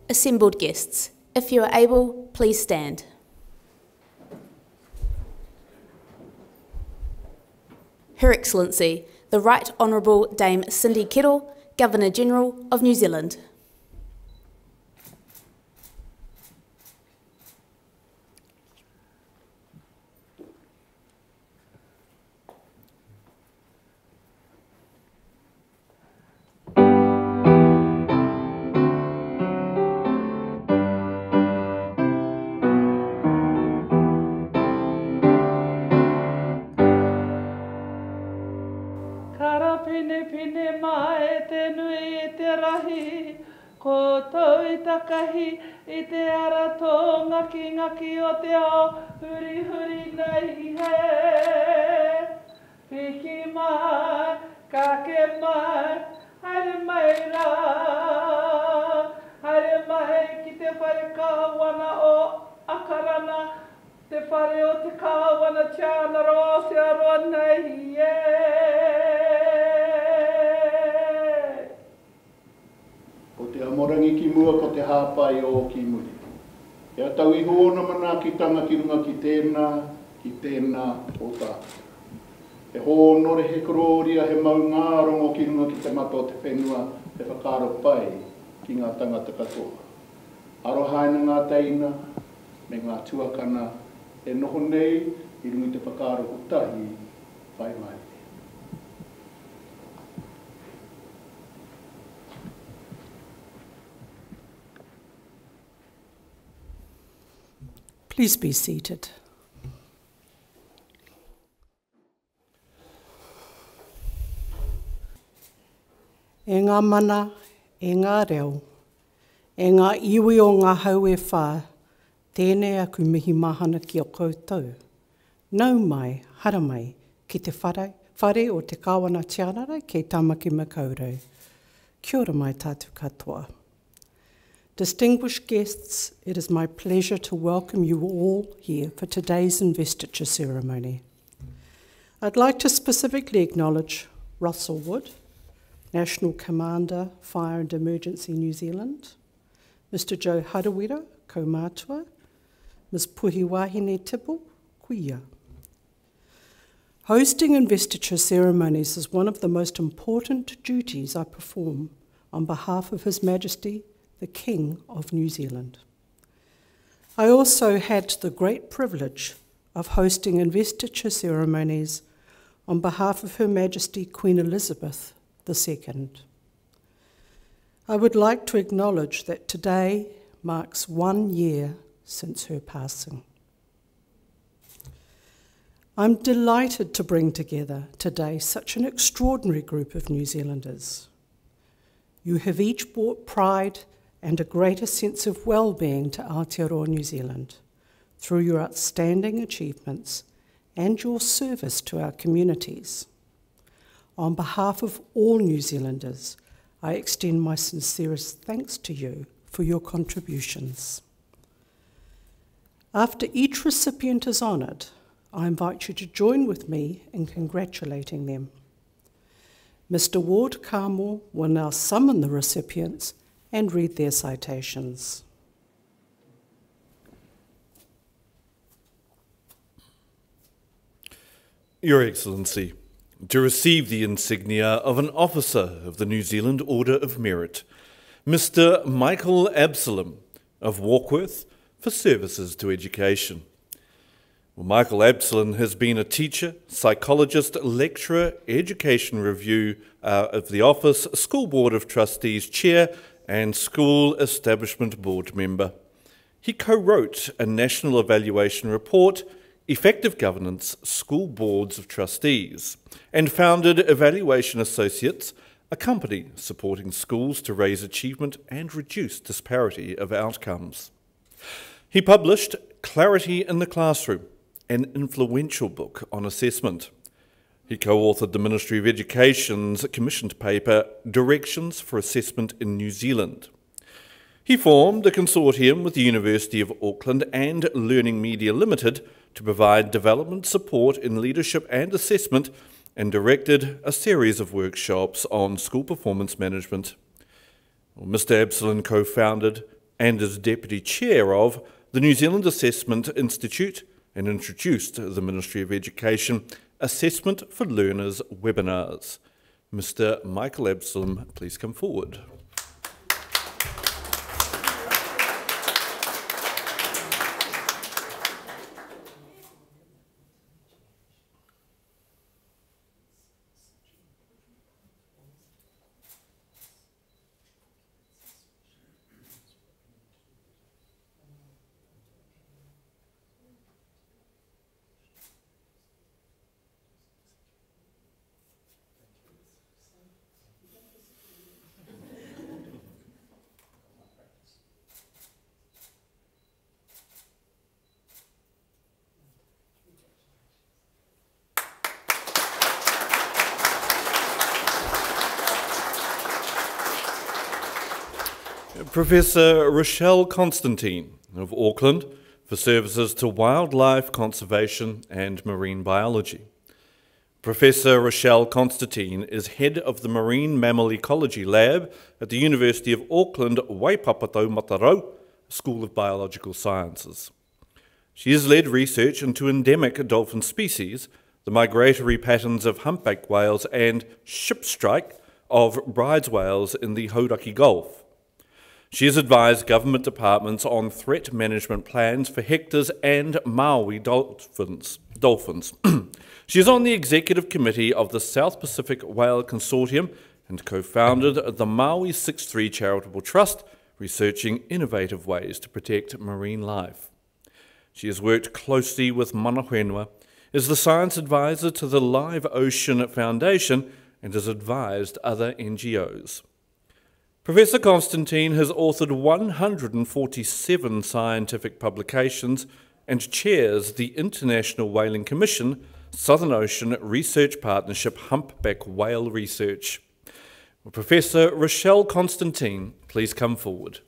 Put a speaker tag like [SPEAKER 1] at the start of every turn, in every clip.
[SPEAKER 1] Assembled guests, if you are able, please stand. Her Excellency, the Right Honourable Dame Cindy Kettle, Governor-General of New Zealand.
[SPEAKER 2] Pine mai te nui I te rahi, ko tau I takahi I te ara tō ngaki o te ao, huri nei he. Piki mai, kake mai, haere mai rā, haere mai ki te whare kāwana o akarana, te whare o te kāwana tiana roa se aroa nei
[SPEAKER 3] Ko te amorangi ki mua ko te hāpai o ki muri. E tau I hoona mana ki tanga ki runga ki tēnā o tā. E hōnore he kororia he maungarongo ki runga ki te mata o te whenua e whakaro pai ki ngā tangata katoa. Arohaina ngā teina me ngā tuakana e noho nei I runga te whakaro utahi whai mai.
[SPEAKER 2] Please be seated. E ngā mana, e ngā reo, e ngā iwi o ngā hau e whā, tēnei aku mihi mahana ki o koutou. Nau mai, hara mai, ki te whare o te kāwana tiarara kei Tamaki Makaurau. Kia ora mai tātou katoa. Distinguished guests, it is my pleasure to welcome you all here for today's investiture ceremony. I'd like to specifically acknowledge Russell Wood, National Commander, Fire and Emergency New Zealand, Mr. Joe Harawira, Kaumātua, Ms. Puhi Wahine Tipple, Kuia. Hosting investiture ceremonies is one of the most important duties I perform on behalf of His Majesty, the King of New Zealand. I also had the great privilege of hosting investiture ceremonies on behalf of Her Majesty Queen Elizabeth II. I would like to acknowledge that today marks 1 year since her passing. I'm delighted to bring together today such an extraordinary group of New Zealanders. You have each brought pride and a greater sense of well-being to Aotearoa New Zealand through your outstanding achievements and your service to our communities. On behalf of all New Zealanders, I extend my sincerest thanks to you for your contributions. After each recipient is honoured, I invite you to join with me in congratulating them. Mr. Ward Carmore will now summon the recipients and read their citations.
[SPEAKER 4] Your Excellency, to receive the insignia of an officer of the New Zealand Order of Merit, Mr. Michael Absalom of Warkworth for services to education. Well, Michael Absalom has been a teacher, psychologist, lecturer, education review of the Office, School Board of Trustees Chair and School Establishment Board member. He co-wrote a national evaluation report, Effective Governance, School Boards of Trustees, and founded Evaluation Associates, a company supporting schools to raise achievement and reduce disparity of outcomes. He published Clarity in the Classroom, an influential book on assessment. He co-authored the Ministry of Education's commissioned paper, Directions for Assessment in New Zealand. He formed a consortium with the University of Auckland and Learning Media Limited to provide development support in leadership and assessment, and directed a series of workshops on school performance management. Well, Mr. Absalom co-founded and is Deputy Chair of the New Zealand Assessment Institute and introduced the Ministry of Education Assessment for Learners webinars. Mr. Michael Absalom, please come forward. Professor Rochelle Constantine of Auckland for services to wildlife conservation and marine biology. Professor Rochelle Constantine is head of the Marine Mammal Ecology Lab at the University of Auckland Waipapatau Matarau School of Biological Sciences. She has led research into endemic dolphin species, the migratory patterns of humpback whales and shipstrike of bride's whales in the Hauraki Gulf. She has advised government departments on threat management plans for hectors and Maui dolphins. She is on the executive committee of the South Pacific Whale Consortium and co-founded the Maui 6-3 Charitable Trust, researching innovative ways to protect marine life. She has worked closely with Mana Whenua, is the science advisor to the Live Ocean Foundation, and has advised other NGOs. Professor Constantine has authored 147 scientific publications and chairs the International Whaling Commission Southern Ocean Research Partnership Humpback Whale Research. Professor Rochelle Constantine, please come forward.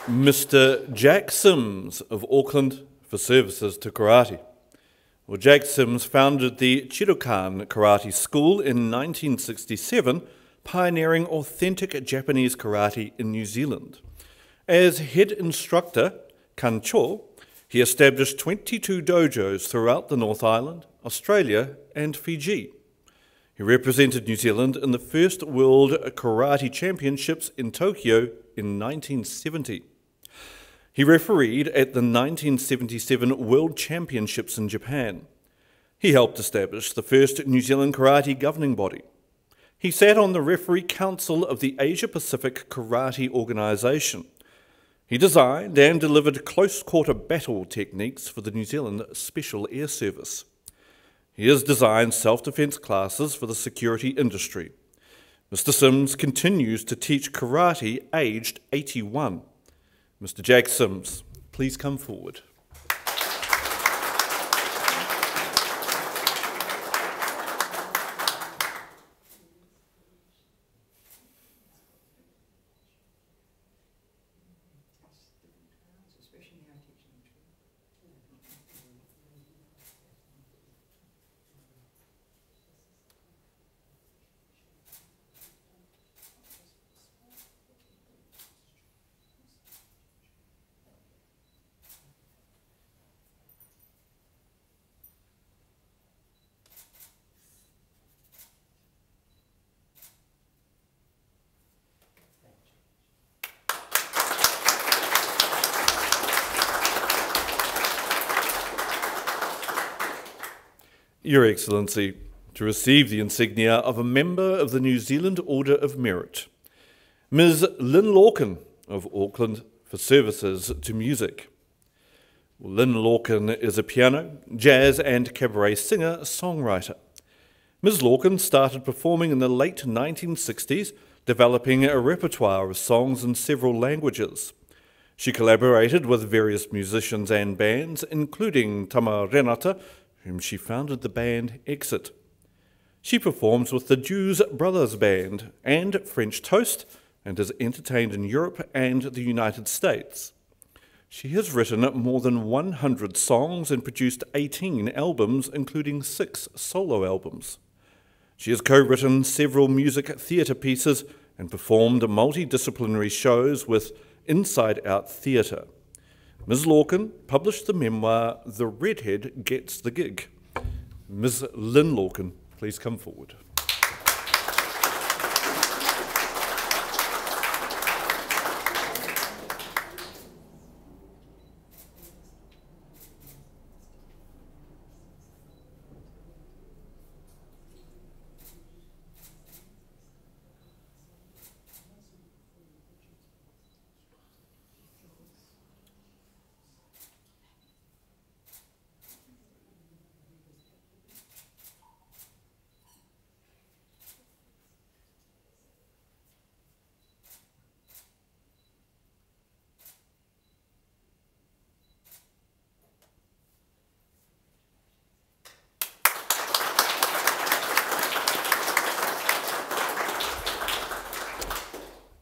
[SPEAKER 4] Mr. Jack Sims of Auckland for services to karate. Well, Jack Sims founded the Chirokan Karate School in 1967, pioneering authentic Japanese karate in New Zealand. As head instructor, Kancho, he established 22 dojos throughout the North Island, Australia and Fiji. He represented New Zealand in the first World Karate Championships in Tokyo in 1970. He refereed at the 1977 World Championships in Japan. He helped establish the first New Zealand karate governing body. He sat on the referee council of the Asia Pacific Karate Organisation. He designed and delivered close-quarter battle techniques for the New Zealand Special Air Service. He has designed self-defence classes for the security industry. Mr. Sims continues to teach karate aged 81. Mr. Jack Sims, please come forward. Your Excellency, to receive the insignia of a member of the New Zealand Order of Merit. Ms. Lynn Lorcan of Auckland for services to music. Lynn Lorcan is a piano, jazz and cabaret singer-songwriter. Ms. Lorcan started performing in the late 1960s, developing a repertoire of songs in several languages. She collaborated with various musicians and bands, including Tama Renata, whom she founded the band Exit. She performs with the Jews Brothers Band and French Toast, and has entertained in Europe and the United States. She has written more than 100 songs and produced 18 albums, including 6 solo albums. She has co-written several music theatre pieces and performed multidisciplinary shows with Inside Out Theatre. Ms. Lorcan published the memoir The Redhead Gets the Gig. Ms. Lynn Lorcan, please come forward.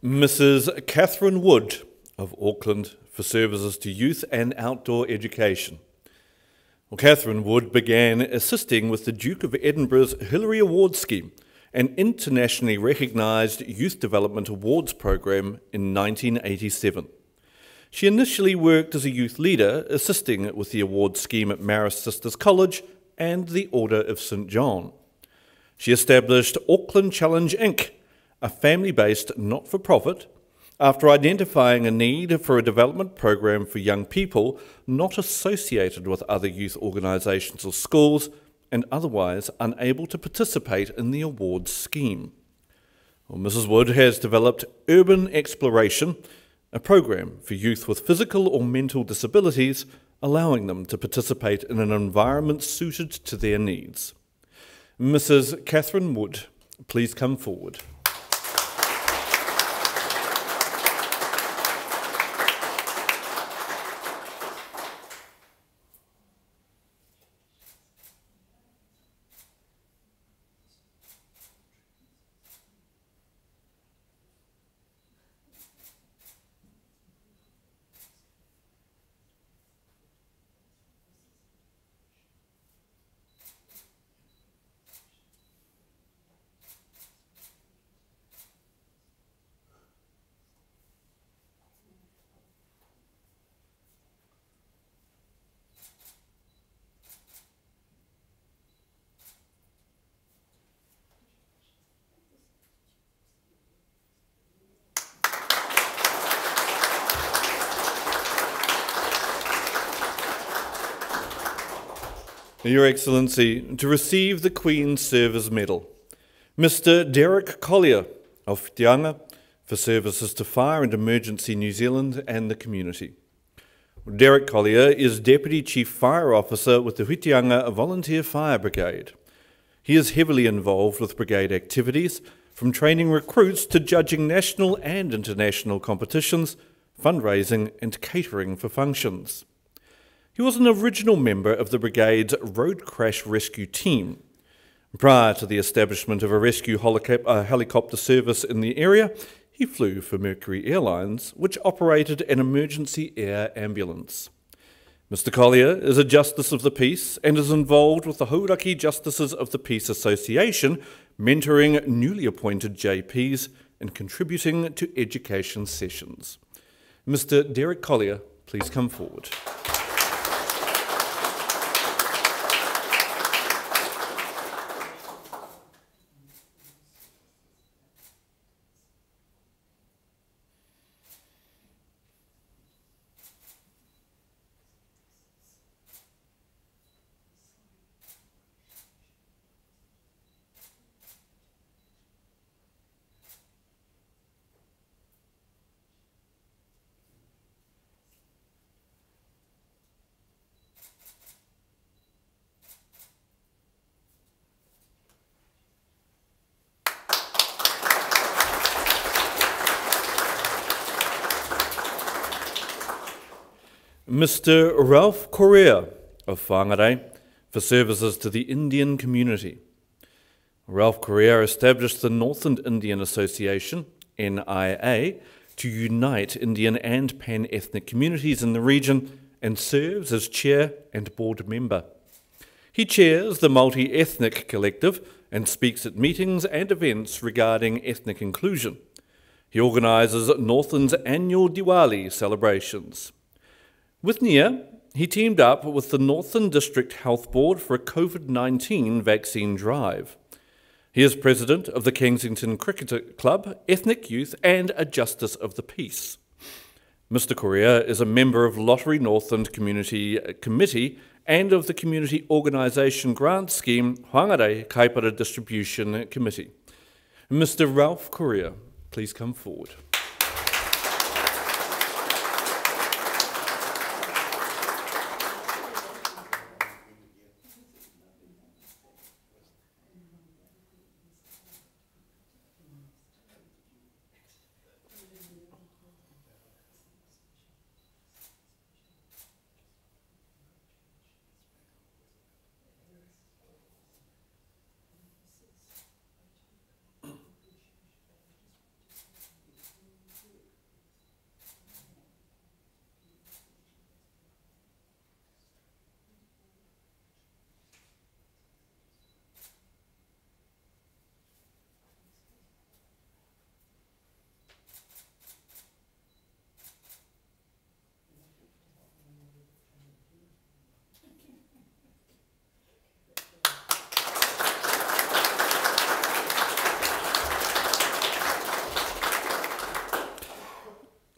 [SPEAKER 4] Mrs. Catherine Wood of Auckland for services to youth and outdoor education. Well, Catherine Wood began assisting with the Duke of Edinburgh's Hillary Awards scheme, an internationally recognised youth development awards program, in 1987. She initially worked as a youth leader, assisting with the awards scheme at Marist Sisters College and the Order of St John. She established Auckland Challenge Inc., a family-based not-for-profit, after identifying a need for a development program for young people not associated with other youth organisations or schools and otherwise unable to participate in the awards scheme. Well, Mrs. Wood has developed Urban Exploration, a program for youth with physical or mental disabilities, allowing them to participate in an environment suited to their needs. Mrs. Catherine Wood, please come forward. Your Excellency, to receive the Queen's Service Medal, Mr. Derek Collier of Whitianga for services to Fire and Emergency New Zealand and the community. Derek Collier is Deputy Chief Fire Officer with the Whitianga Volunteer Fire Brigade. He is heavily involved with brigade activities, from training recruits to judging national and international competitions, fundraising and catering for functions. He was an original member of the brigade's road crash rescue team. Prior to the establishment of a rescue helicopter service in the area, he flew for Mercury Airlines, which operated an emergency air ambulance. Mr. Collier is a Justice of the Peace and is involved with the Hauraki Justices of the Peace Association, mentoring newly appointed JPs and contributing to education sessions. Mr. Derek Collier, please come forward. Mr. Ralph Correa of Whangarei for services to the Indian community. Ralph Correa established the Northern Indian Association, NIA, to unite Indian and pan-ethnic communities in the region and serves as chair and board member. He chairs the multi-ethnic collective and speaks at meetings and events regarding ethnic inclusion. He organises Northern's annual Diwali celebrations. With NIA, he teamed up with the Northern District Health Board for a COVID-19 vaccine drive. He is president of the Kensington Cricket Club, Ethnic Youth and a Justice of the Peace. Mr. Correa is a member of Lottery Northern Community Committee and of the Community Organisation Grant Scheme Whangarei Kaipara Distribution Committee. Mr. Ralph Correa, please come forward.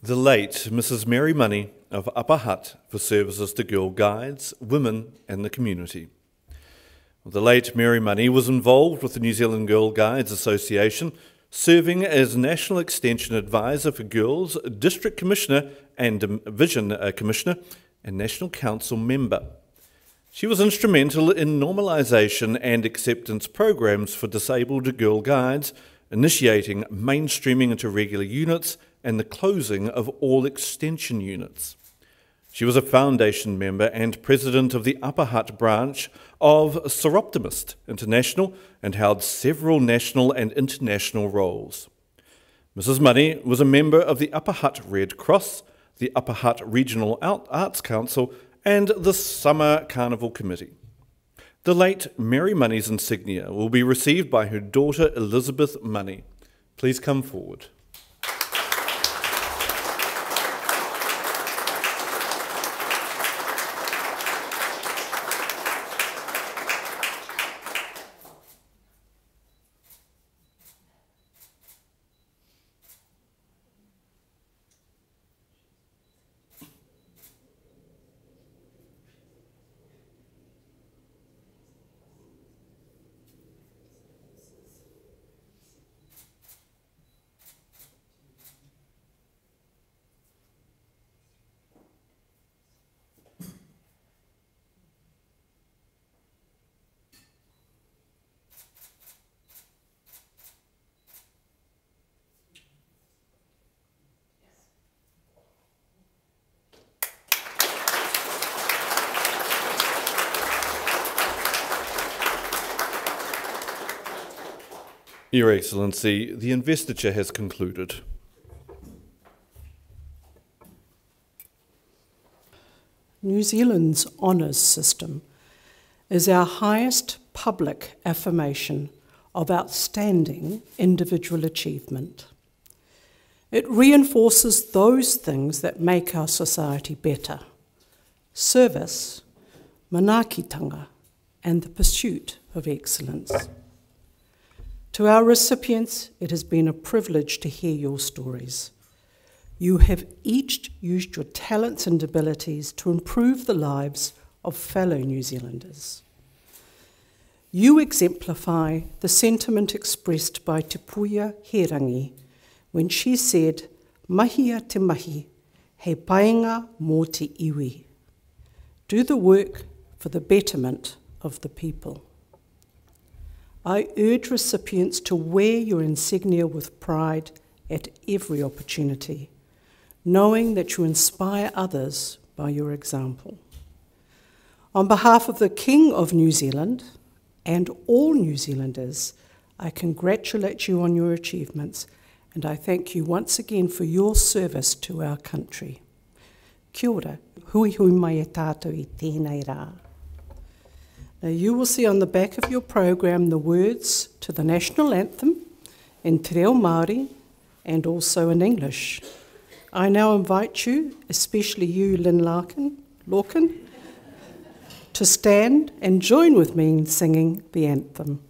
[SPEAKER 4] The late Mrs. Mary Money of Upper Hutt for services to girl guides, women and the community. The late Mary Money was involved with the New Zealand Girl Guides Association, serving as National Extension Advisor for Girls, District Commissioner and Division Commissioner and National Council member. She was instrumental in normalisation and acceptance programs for disabled girl guides, initiating mainstreaming into regular units and the closing of all extension units. She was a foundation member and president of the Upper Hutt branch of Sept International and held several national and international roles. Mrs. Money was a member of the Upper Hutt Red Cross, the Upper Hutt Regional Arts Council and the Summer Carnival Committee. The late Mary Money's insignia will be received by her daughter Elizabeth Money. Please come forward. Your Excellency, the investiture has concluded.
[SPEAKER 2] New Zealand's honours system is our highest public affirmation of outstanding individual achievement. It reinforces those things that make our society better: service, manaakitanga, and the pursuit of excellence. To our recipients, it has been a privilege to hear your stories. You have each used your talents and abilities to improve the lives of fellow New Zealanders. You exemplify the sentiment expressed by Te Puia Herangi when she said, "Mahia te mahi, he paenga mō te iwi." Do the work for the betterment of the people. I urge recipients to wear your insignia with pride at every opportunity, knowing that you inspire others by your example. On behalf of the King of New Zealand and all New Zealanders, I congratulate you on your achievements, and I thank you once again for your service to our country. Kia ora, hui hui mai e tātou I tēnei rā. Now you will see on the back of your program the words to the national anthem in te reo Māori and also in English. I now invite you, especially you, Lynn Larkin, to stand and join with me in singing the anthem.